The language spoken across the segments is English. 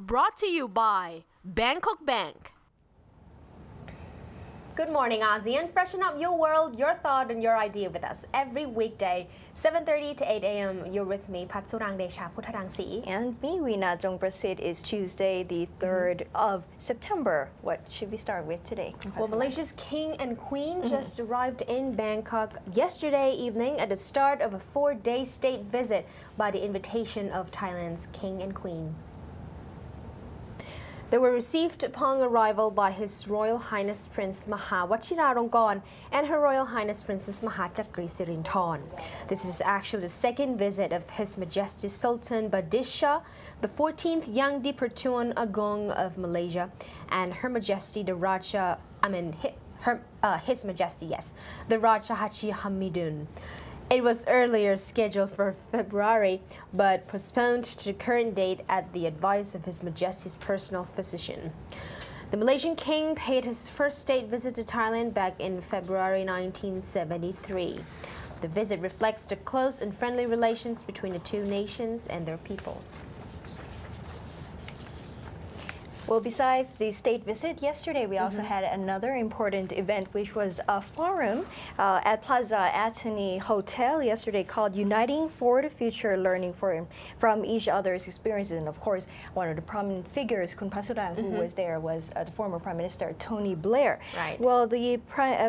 Brought to you by Bangkok Bank. Good morning, ASEAN. Freshen up your world, your thought, and your idea with us every weekday, 7:30 to 8 a.m. You're with me, Patsurang Desha Puthadangsi. And me, Weena Jongprasit. Is Tuesday, the 3rd of September. What should we start with today? Well, Malaysia's king and queen just arrived in Bangkok yesterday evening at the start of a 4-day state visit by the invitation of Thailand's king and queen. They were received upon arrival by His Royal Highness Prince Maha Wachiralongkorn and Her Royal Highness Princess Mahachakri Sirinthorn. This is actually the second visit of His Majesty Sultan Badishah, the 14th Yang di-Pertuan Agong of Malaysia, and Her Majesty the His Majesty, yes, the Raja Haji Hamidun. It was earlier scheduled for February, but postponed to the current date at the advice of His Majesty's personal physician. The Malaysian king paid his first state visit to Thailand back in February 1973. The visit reflects the close and friendly relations between the two nations and their peoples. Well, besides the state visit, yesterday we also had another important event, which was a forum at Plaza Attorney Hotel yesterday called Uniting for the Future Learning Forum from each other's experiences. And of course, one of the prominent figures, Kun Pasurang, who was there, was the former Prime Minister Tony Blair. Right. Well, the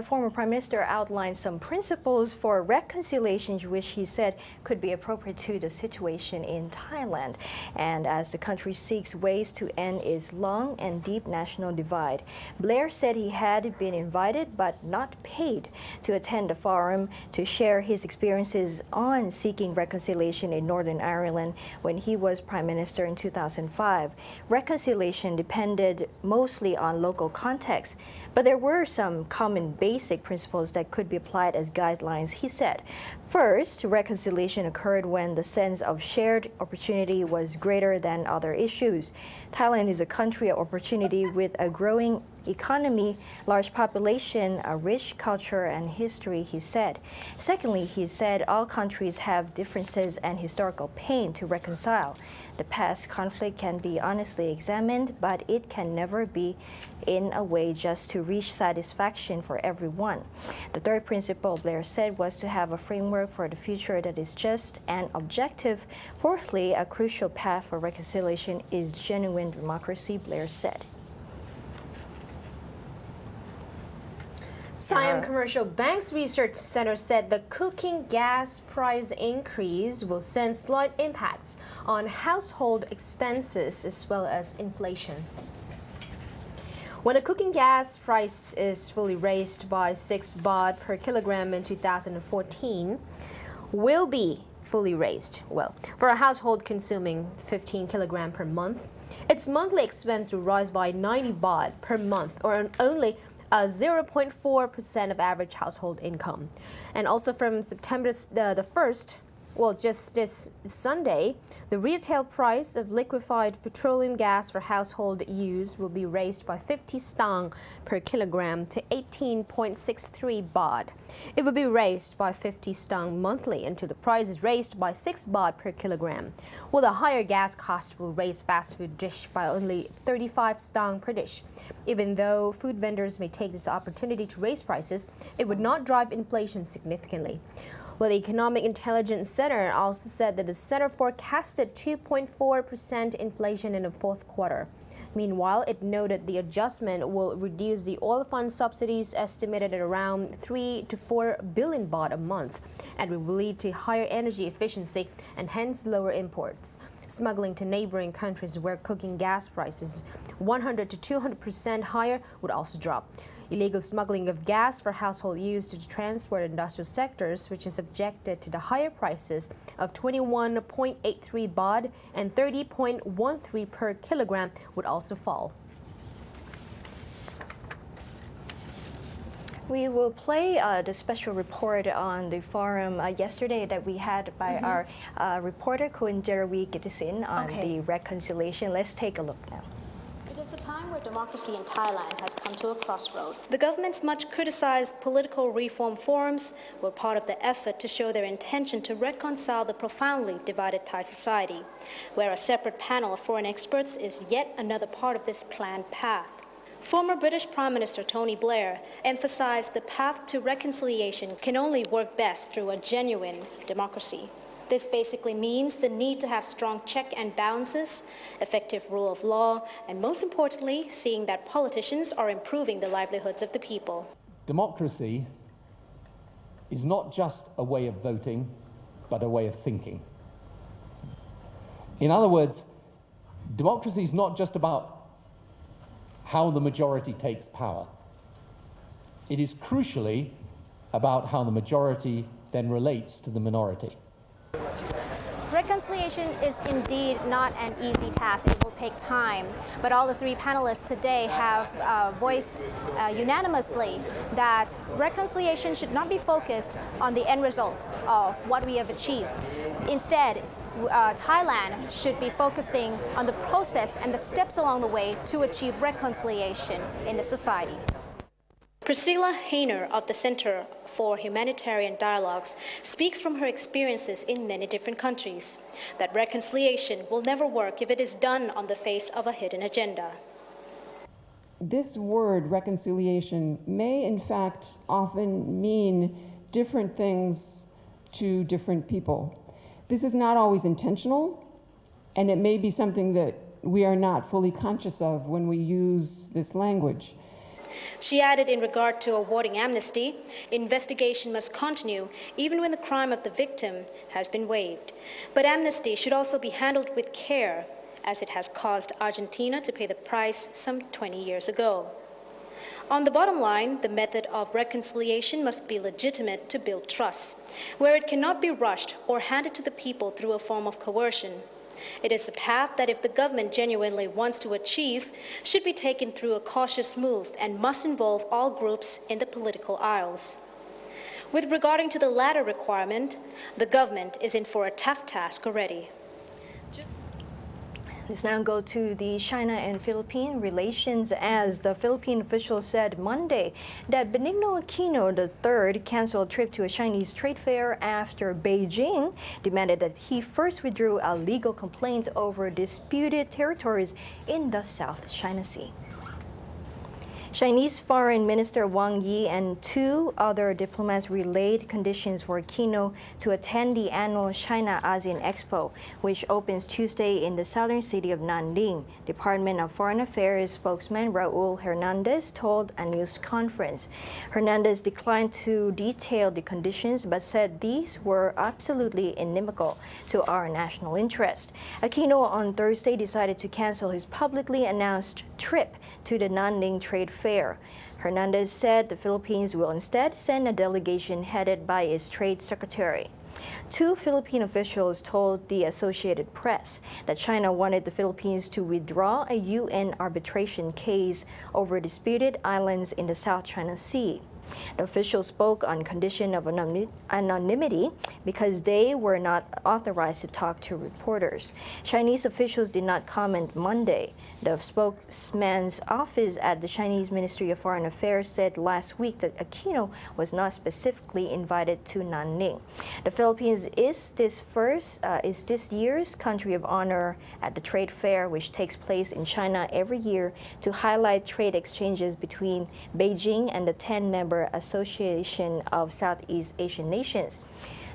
former Prime Minister outlined some principles for reconciliation, which he said could be appropriate to the situation in Thailand. And as the country seeks ways to end its long and deep national divide, Blair said he had been invited but not paid to attend the forum to share his experiences on seeking reconciliation in Northern Ireland when he was Prime Minister in 2005. Reconciliation depended mostly on local context, but there were some common basic principles that could be applied as guidelines, he said. First, reconciliation occurred when the sense of shared opportunity was greater than other issues. Thailand is a country of opportunity with a growing economy, large population, a rich culture and history, he said. Secondly, he said all countries have differences and historical pain to reconcile. The past conflict can be honestly examined, but it can never be in a way just to reach satisfaction for everyone. The third principle, Blair said, was to have a framework for the future that is just and objective. Fourthly, a crucial path for reconciliation is genuine democracy, Blair said. Siam Commercial Bank's Research Center said the cooking gas price increase will send slight impacts on household expenses as well as inflation. When the cooking gas price is fully raised by 6 baht per kilogram in 2014, will be fully raised, well, for a household consuming 15 kilogram per month, its monthly expense will rise by 90 baht per month, or only 0.4% of average household income. And also from September the 1st, well, just this Sunday, the retail price of liquefied petroleum gas for household use will be raised by 50 stang per kilogram to 18.63 baht. It will be raised by 50 stang monthly until the price is raised by 6 baht per kilogram. While the higher gas cost will raise fast food dish by only 35 stang per dish. Even though food vendors may take this opportunity to raise prices, it would not drive inflation significantly. Well, the Economic Intelligence Center also said that the center forecasted 2.4% inflation in the fourth quarter. Meanwhile, it noted the adjustment will reduce the oil fund subsidies estimated at around 3 to 4 billion baht a month, and will lead to higher energy efficiency and hence lower imports. Smuggling to neighboring countries where cooking gas prices 100 to 200% higher would also drop. Illegal smuggling of gas for household use to the transport and industrial sectors, which is subjected to the higher prices of 21.83 baht and 30.13 per kilogram, would also fall. We will play the special report on the forum yesterday that we had by our reporter Kun Jerawi Gitisin on the reconciliation. Let's take a look now. It is It's a time where democracy in Thailand has come to a crossroad. The government's much criticized political reform forums were part of the effort to show their intention to reconcile the profoundly divided Thai society, where a separate panel of foreign experts is yet another part of this planned path. Former British Prime Minister Tony Blair emphasized the path to reconciliation can only work best through a genuine democracy. This basically means the need to have strong check and balances, effective rule of law, and most importantly, seeing that politicians are improving the livelihoods of the people. Democracy is not just a way of voting, but a way of thinking. In other words, democracy is not just about how the majority takes power. It is crucially about how the majority then relates to the minority. Reconciliation is indeed not an easy task. It will take time. But all the three panelists today have voiced unanimously that reconciliation should not be focused on the end result of what we have achieved. Instead, Thailand should be focusing on the process and the steps along the way to achieve reconciliation in the society. Priscilla Hayner of the Center for Humanitarian Dialogues speaks from her experiences in many different countries, that reconciliation will never work if it is done on the face of a hidden agenda. This word, reconciliation, may in fact often mean different things to different people. This is not always intentional, and it may be something that we are not fully conscious of when we use this language. She added in regard to awarding amnesty, investigation must continue even when the crime of the victim has been waived. But amnesty should also be handled with care, as it has caused Argentina to pay the price some 20 years ago. On the bottom line, the method of reconciliation must be legitimate to build trust, where it cannot be rushed or handed to the people through a form of coercion. It is a path that, if the government genuinely wants to achieve, should be taken through a cautious move and must involve all groups in the political aisles. With regarding to the latter requirement, the government is in for a tough task already. Let's now go to the China and Philippine relations, as the Philippine officials said Monday that Benigno Aquino III canceled a trip to a Chinese trade fair after Beijing demanded that he first withdrew a legal complaint over disputed territories in the South China Sea. Chinese Foreign Minister Wang Yi and two other diplomats relayed conditions for Aquino to attend the annual China-ASEAN Expo, which opens Tuesday in the southern city of Nanning. Department of Foreign Affairs spokesman Raul Hernandez told a news conference. Hernandez declined to detail the conditions but said these were absolutely inimical to our national interest. Aquino on Thursday decided to cancel his publicly announced trip to the Nanning Trade Fair. Hernandez said the Philippines will instead send a delegation headed by its trade secretary. Two Philippine officials told the Associated Press that China wanted the Philippines to withdraw a UN arbitration case over disputed islands in the South China Sea. The officials spoke on condition of anonymity because they were not authorized to talk to reporters. Chinese officials did not comment Monday. The spokesman's office at the Chinese Ministry of Foreign Affairs said last week that Aquino was not specifically invited to Nanning. The Philippines is this year's country of honor at the trade fair, which takes place in China every year to highlight trade exchanges between Beijing and the 10-member Association of Southeast Asian Nations.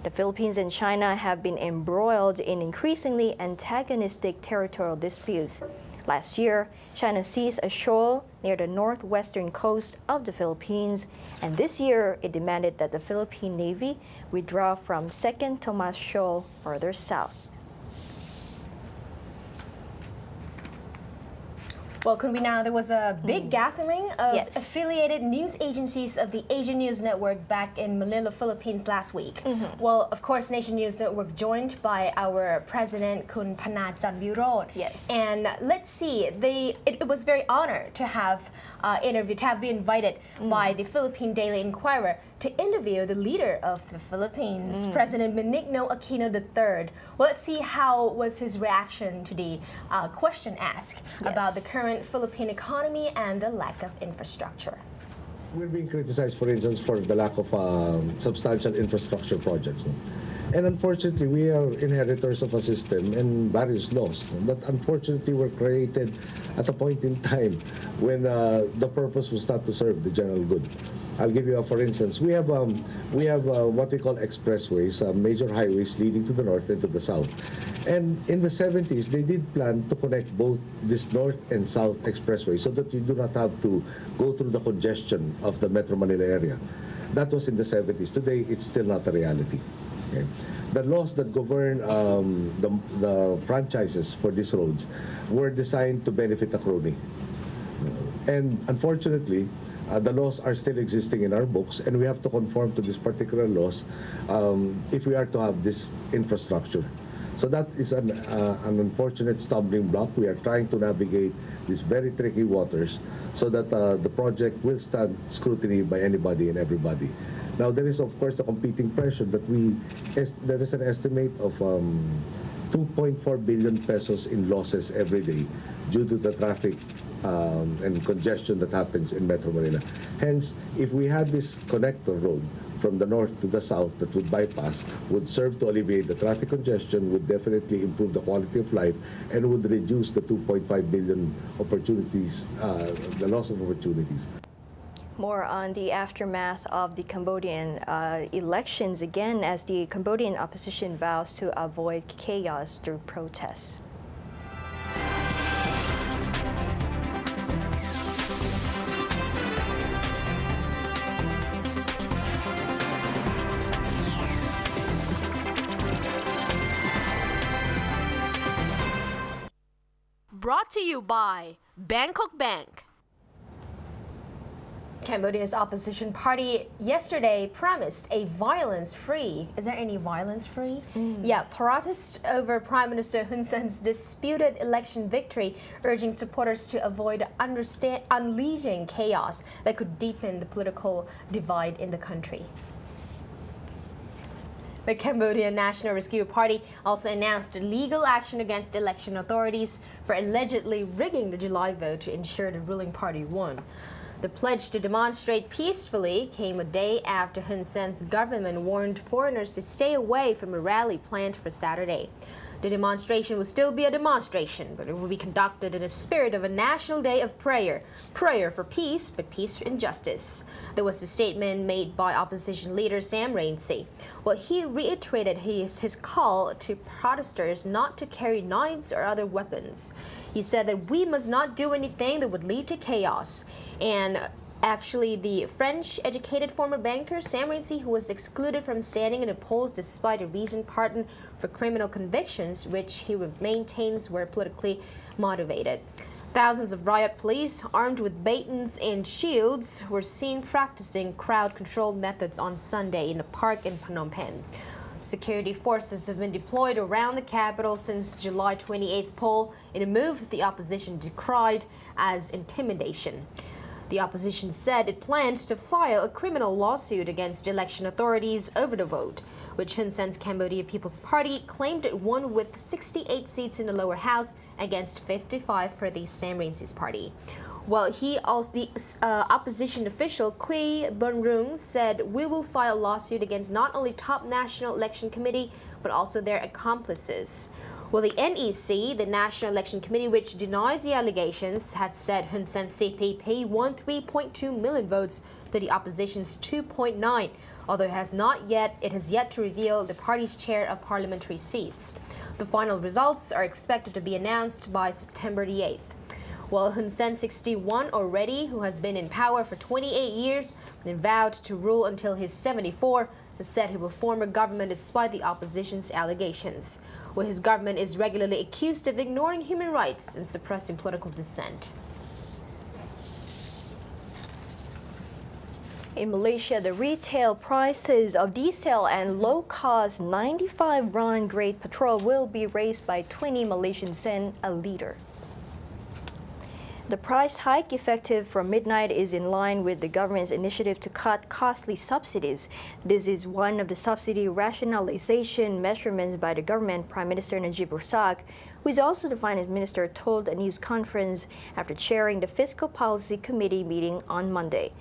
The Philippines and China have been embroiled in increasingly antagonistic territorial disputes. Last year, China seized a shoal near the northwestern coast of the Philippines, and this year it demanded that the Philippine Navy withdraw from Second Tomas Shoal further south. Well, Kunbi, there was a big gathering of affiliated news agencies of the Asian News Network back in Manila, Philippines last week. Well, of course, Nation News Network joined by our president, Kun Panat Janvirod. Yes. And let's see, it was very honored to have been invited by the Philippine Daily Inquirer to interview the leader of the Philippines, President Benigno Aquino III. Well, let's see how was his reaction to the question asked about the current current Philippine economy and the lack of infrastructure. We're being criticized, for instance, for the lack of substantial infrastructure projects. And unfortunately, we are inheritors of a system and various laws that unfortunately were created at a point in time when the purpose was not to serve the general good. I'll give you for instance, we have what we call expressways, major highways leading to the north and to the south. And in the 70s, they did plan to connect both this north and south expressway so that you do not have to go through the congestion of the Metro Manila area. That was in the 70s. Today, it's still not a reality. Okay. The laws that govern the franchises for these roads were designed to benefit a crony. And unfortunately, the laws are still existing in our books, and we have to conform to these particular laws if we are to have this infrastructure. So that is an unfortunate stumbling block. We are trying to navigate these very tricky waters so that the project will stand scrutiny by anybody and everybody. Now, there is, of course, the competing pressure that there is an estimate of 2.4 billion pesos in losses every day due to the traffic and congestion that happens in Metro Manila. Hence, if we had this connector road from the north to the south that would bypass, would serve to alleviate the traffic congestion, would definitely improve the quality of life, and would reduce the 2.5 billion opportunities, the loss of opportunities. More on the aftermath of the Cambodian elections, again, as the Cambodian opposition vows to avoid chaos through protests. Brought to you by Bangkok Bank. Cambodia's opposition party yesterday promised a violence-free, is there any violence-free? Yeah, protest over Prime Minister Hun Sen's disputed election victory, urging supporters to avoid unleashing chaos that could deepen the political divide in the country. The Cambodian National Rescue Party also announced legal action against election authorities for allegedly rigging the July vote to ensure the ruling party won. The pledge to demonstrate peacefully came a day after Hun Sen's government warned foreigners to stay away from a rally planned for Saturday. The demonstration will still be a demonstration, but it will be conducted in the spirit of a national day of prayer. Prayer for peace, but peace and justice. There was a statement made by opposition leader Sam Rainsy. Well, he reiterated his call to protesters not to carry knives or other weapons. He said that we must not do anything that would lead to chaos. And actually, the French-educated former banker Sam Rainsy, who was excluded from standing in the polls despite a recent pardon for criminal convictions, which he maintains were politically motivated. Thousands of riot police, armed with batons and shields, were seen practicing crowd control methods on Sunday in a park in Phnom Penh. Security forces have been deployed around the capital since July 28th poll in a move the opposition decried as intimidation. The opposition said it planned to file a criminal lawsuit against election authorities over the vote, which Hun Sen's Cambodia People's Party claimed it won with 68 seats in the lower house against 55 for the Sam Rainsy's party. Well, the opposition official Quy Bunrung said, "We will file a lawsuit against not only top National Election Committee, but also their accomplices." Well, the NEC, the National Election Committee, which denies the allegations, had said Hun Sen's CPP won 3.2 million votes to the opposition's 2.9, although it has yet to reveal the party's share of parliamentary seats. The final results are expected to be announced by September the 8th. Well, Hun Sen, 61 already, who has been in power for 28 years and vowed to rule until he's 74, has said he will form a government despite the opposition's allegations. Well, his government is regularly accused of ignoring human rights and suppressing political dissent. In Malaysia, the retail prices of diesel and low-cost 95 RON grade petrol will be raised by 20 Malaysian sen a liter. The price hike effective from midnight is in line with the government's initiative to cut costly subsidies. This is one of the subsidy rationalization measurements by the government. Prime Minister Najib Razak, who is also the finance minister, told a news conference after chairing the Fiscal Policy Committee meeting on Monday.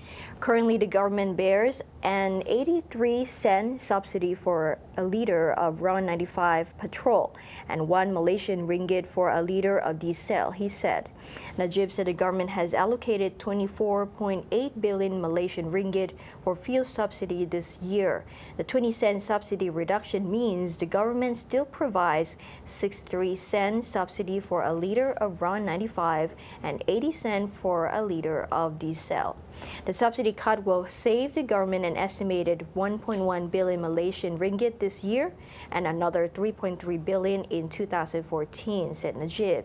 Currently, the government bears an 83-cent subsidy for a liter of RON 95 petrol and 1 Malaysian ringgit for a liter of diesel, he said. Najib said the government has allocated 24.8 billion Malaysian ringgit for fuel subsidy this year. The 20-cent subsidy reduction means the government still provides 63-cent subsidy for a liter of RON 95 and 80 cents for a liter of diesel. The subsidy cut will save the government an estimated 1.1 billion Malaysian ringgit this year and another 3.3 billion in 2014, said Najib.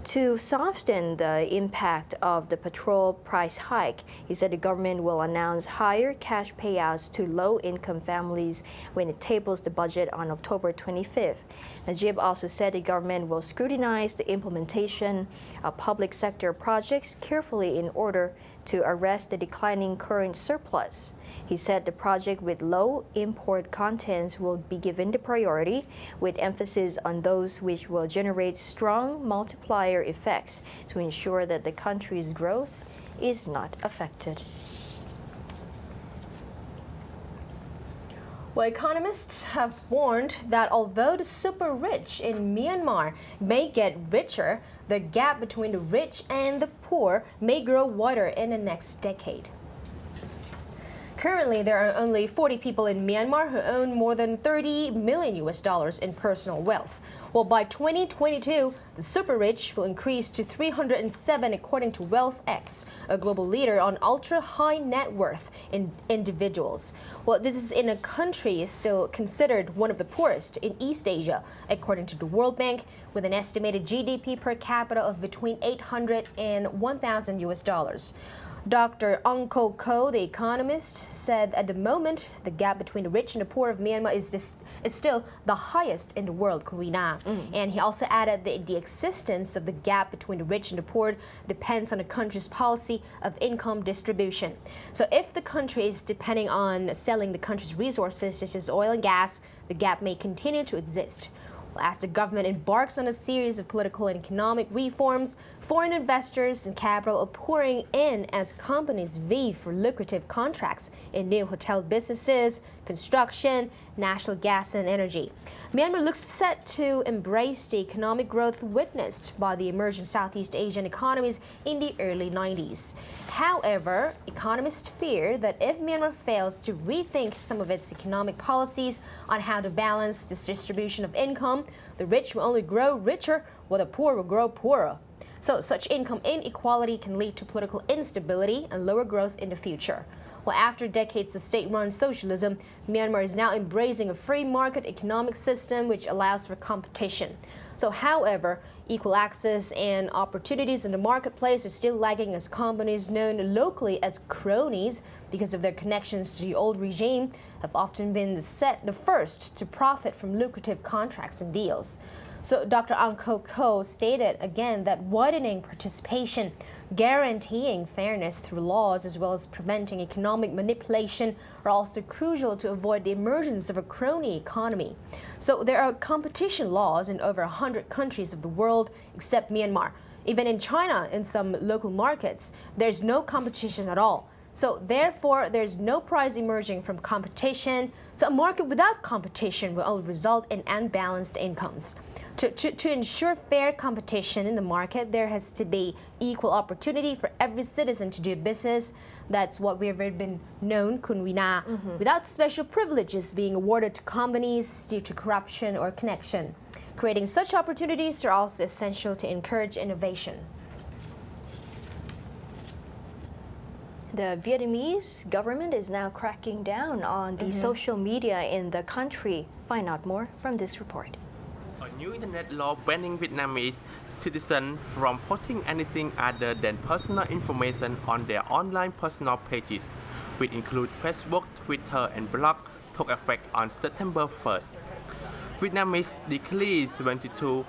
To soften the impact of the petrol price hike, he said the government will announce higher cash payouts to low-income families when it tables the budget on October 25th. Najib also said the government will scrutinize the implementation of public sector projects carefully in order to arrest the declining current surplus. He said the project with low import contents will be given the priority, with emphasis on those which will generate strong multiplier effects to ensure that the country's growth is not affected. Well, economists have warned that although the super rich in Myanmar may get richer, the gap between the rich and the poor may grow wider in the next decade. Currently, there are only 40 people in Myanmar who own more than $30 million in personal wealth. Well, by 2022, the super rich will increase to 307 according to WealthX, a global leader on ultra-high net worth individuals. Well, this is in a country still considered one of the poorest in East Asia, according to the World Bank, with an estimated GDP per capita of between $800 and $1,000. Dr. Ong Ko, the economist, said at the moment the gap between the rich and the poor of Myanmar is still the highest in the world, Karina. And he also added that the existence of the gap between the rich and the poor depends on the country's policy of income distribution. So if the country is depending on selling the country's resources, such as oil and gas, the gap may continue to exist. As the government embarks on a series of political and economic reforms, foreign investors and capital are pouring in as companies vie for lucrative contracts in new hotel businesses, construction, natural gas and energy. Myanmar looks set to embrace the economic growth witnessed by the emerging Southeast Asian economies in the early 90s. However, economists fear that if Myanmar fails to rethink some of its economic policies on how to balance this distribution of income, the rich will only grow richer while the poor will grow poorer. So such income inequality can lead to political instability and lower growth in the future. Well, after decades of state-run socialism, Myanmar is now embracing a free market economic system which allows for competition. So, however, equal access and opportunities in the marketplace are still lagging as companies known locally as cronies, because of their connections to the old regime, have often been the first to profit from lucrative contracts and deals. So Dr. Ang Ko stated again that widening participation, guaranteeing fairness through laws, as well as preventing economic manipulation are also crucial to avoid the emergence of a crony economy. So there are competition laws in over 100 countries of the world except Myanmar. Even in China, in some local markets, there's no competition at all. So therefore, there's no prize emerging from competition. So a market without competition will only result in unbalanced incomes. To ensure fair competition in the market, there has to be equal opportunity for every citizen to do business. That's what we've been known, Kunwina, without special privileges being awarded to companies due to corruption or connection. Creating such opportunities are also essential to encourage innovation. The Vietnamese government is now cracking down on the social media in the country. Find out more from this report. A new internet law banning Vietnamese citizens from posting anything other than personal information on their online personal pages, which include Facebook, Twitter, and blog, took effect on September 1st. Vietnamese Decree 72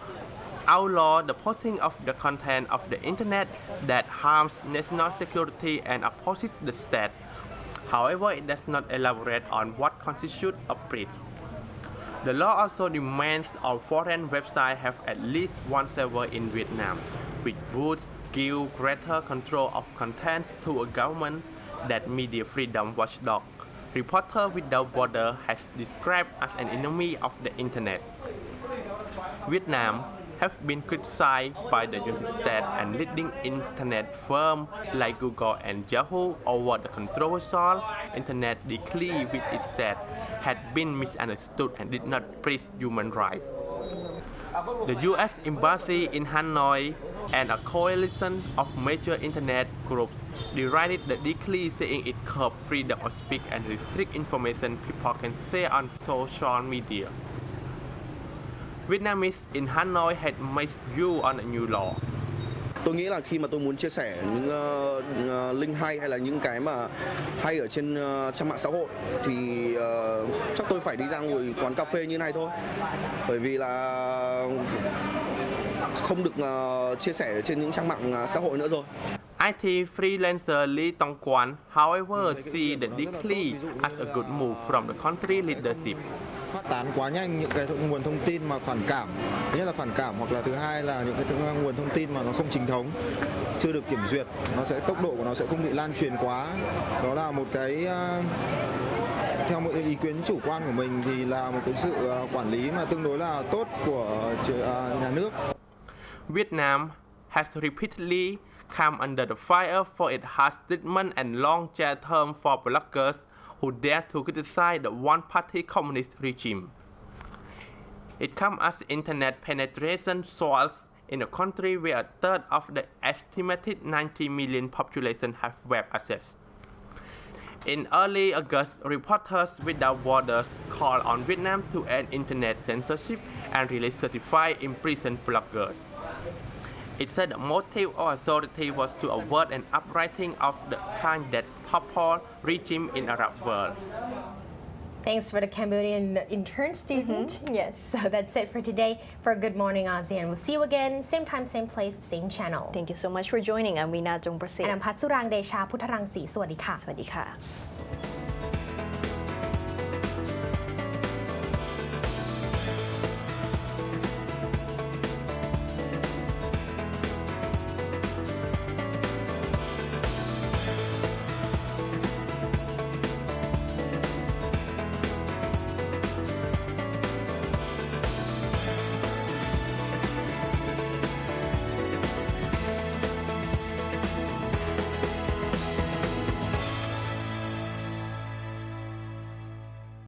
outlaw the posting of the content of the internet that harms national security and opposes the state. However, it does not elaborate on what constitutes a breach. The law also demands all foreign websites have at least one server in Vietnam, which would give greater control of content to a government that media freedom watchdog, Reporters Without Borders, has described as an enemy of the internet. Vietnam have been criticized by the United States and leading internet firms like Google and Yahoo over the controversial internet decree which it said had been misunderstood and did not preach human rights. The U.S. Embassy in Hanoi and a coalition of major internet groups derided the decree, saying it curbs freedom of speech and restricts information people can say on social media. Vietnamese in Hanoi had mixed view on the new law. Tôi nghĩ là khi mà tôi muốn chia sẻ những link hay hay là những cái mà hay ở trên trang mạng xã hội thì chắc tôi phải đi ra ngồi quán cà phê như này thôi. Bởi vì là không được chia sẻ trên những trang mạng xã hội nữa rồi. IT freelancer Lee Tong Kwan, however, see the decree as a good move from the country leadership. Phát tán quá nhanh những cái nguồn thông tin mà phản cảm, thứ nhất là phản cảm, hoặc là thứ hai là những cái nguồn thông tin mà nó không chính thống, chưa được kiểm duyệt, tốc độ của nó sẽ không bị lan truyền quá. Đó là một cái, theo một ý kiến chủ quan của mình thì là một cái sự quản lý mà tương đối là tốt của nhà nước. Vietnam has repeatedly come under the fire for its harsh treatment and long jail term for bloggers who dare to criticize the one-party communist regime. It comes as internet penetration soars in a country where a third of the estimated 90 million population have web access. In early August, Reporters Without Borders called on Vietnam to end internet censorship and release certified imprisoned bloggers. It said the motive of authority was to avert an uprising of the kind that toppled regime in Arab world. Thanks for the Cambodian intern student. Yes, so that's it for today for Good Morning ASEAN. We'll see you again, same time, same place, same channel. Thank you so much for joining. I'm Weena Jong Prasad. And I'm Patsurang Desha Putarang Si. สวัสดีค่ะ สวัสดีค่ะ